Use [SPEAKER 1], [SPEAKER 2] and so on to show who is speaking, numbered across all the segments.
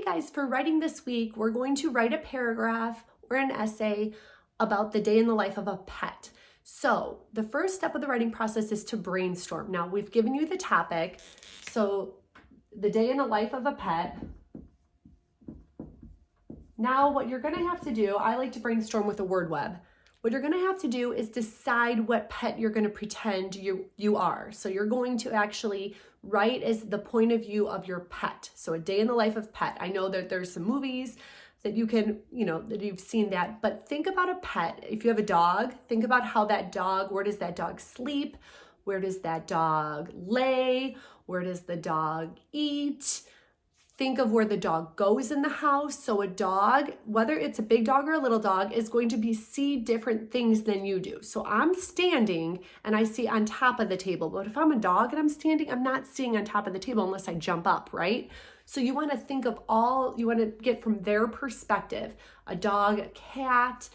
[SPEAKER 1] guys, for writing this week, we're going to write a paragraph or an essay about the day in the life of a pet. So the first step of the writing process is to brainstorm. Now we've given you the topic. So the day in the life of a pet. Now what you're gonna have to do, I like to brainstorm with a word web. What you're gonna have to do is decide what pet you're gonna pretend you are. So you're going to actually write as the point of view of your pet. So a day in the life of pet. I know that there's some movies that you can, that you've seen that, but think about a pet. If you have a dog, think about how that dog, where does that dog sleep? Where does that dog lay? Where does the dog eat? Think of where the dog goes in the house. So a dog, whether it's a big dog or a little dog, is going to see different things than you do. So I'm standing and I see on top of the table, but if I'm a dog and I'm standing, I'm not seeing on top of the table unless I jump up, right? So you want to think of you want to get from their perspective, a dog, a cat,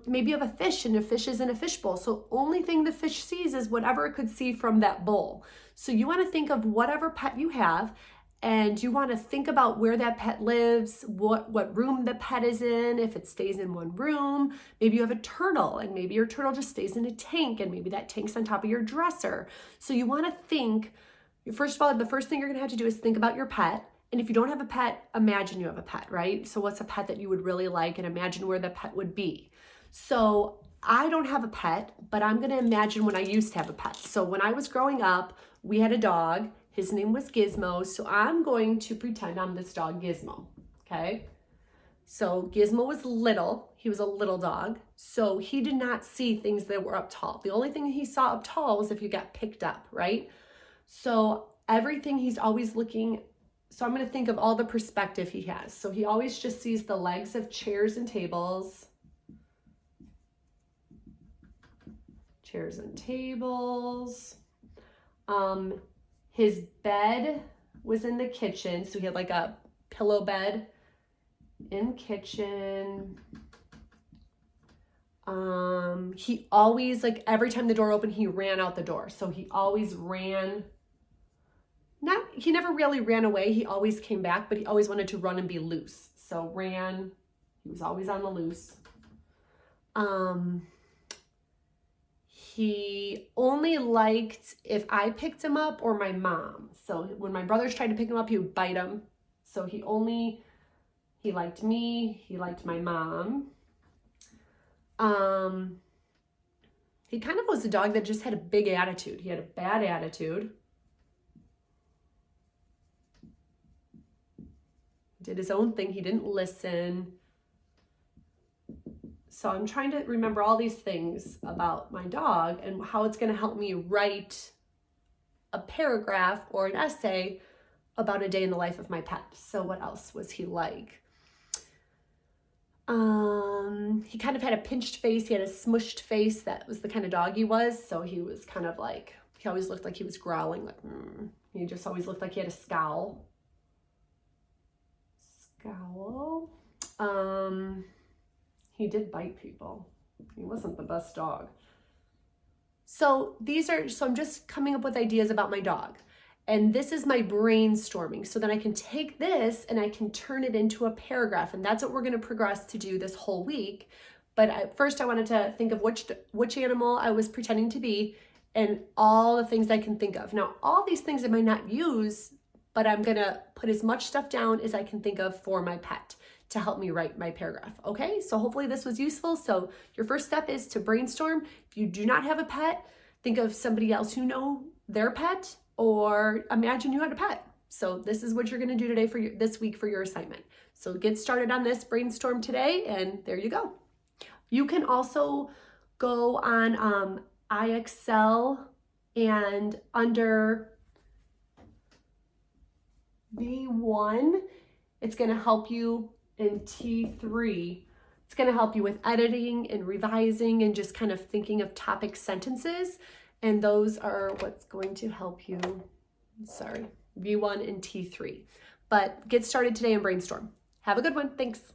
[SPEAKER 1] maybe you have a fish and a fish is in a fish bowl. So only thing the fish sees is whatever it could see from that bowl. So you want to think of whatever pet you have, and you want to think about where that pet lives, what room the pet is in, if it stays in one room. Maybe you have a turtle and maybe your turtle just stays in a tank and maybe that tank's on top of your dresser. So you want to think, first of all, the first thing you're going to have to do is think about your pet. And if you don't have a pet, imagine you have a pet, right? So what's a pet that you would really like, and imagine where the pet would be. So I don't have a pet, but I'm going to imagine when I used to have a pet. So when I was growing up, we had a dog. His name was Gizmo, so I'm going to pretend I'm this dog Gizmo, okay? So Gizmo was little. He was a little dog, so he did not see things that were up tall. The only thing he saw up tall was if you got picked up, right? So everything he's always looking, so I'm going to think of all the perspective he has. So he always just sees the legs of chairs and tables. Chairs and tables. His bed was in the kitchen, so he had like a pillow bed in kitchen. He always, like every time the door opened, he ran out the door. So he always ran, he never really ran away. He always came back, but he always wanted to run and be loose. So ran, he was always on the loose. He only liked if I picked him up or my mom. So when my brothers tried to pick him up, he would bite them. So he liked me, he liked my mom. He kind of was a dog that just had a big attitude. He had a bad attitude. He did his own thing. He didn't listen. So I'm trying to remember all these things about my dog and how it's going to help me write a paragraph or an essay about a day in the life of my pet. So what else was he like? He kind of had a pinched face. He had a smushed face. That was the kind of dog he was. So he was kind of like, he always looked like he was growling. Like, He just always looked like he had a scowl. He did bite people. He wasn't the best dog. So I'm just coming up with ideas about my dog. And this is my brainstorming. So then I can take this and I can turn it into a paragraph. And that's what we're going to progress to do this whole week. But first I wanted to think of which animal I was pretending to be and all the things I can think of. Now, all these things I might not use, but I'm going to put as much stuff down as I can think of for my pet to help me write my paragraph. Okay, so hopefully this was useful. So your first step is to brainstorm. If you do not have a pet, think of somebody else who know their pet, or imagine you had a pet. So this is what you're gonna do today this week for your assignment. So get started on this brainstorm today, and there you go. You can also go on iExcel and under V1, it's gonna help you in T3. It's going to help you with editing and revising and just kind of thinking of topic sentences. And those are what's going to help you, V1 and T3. But get started today and brainstorm. Have a good one. Thanks.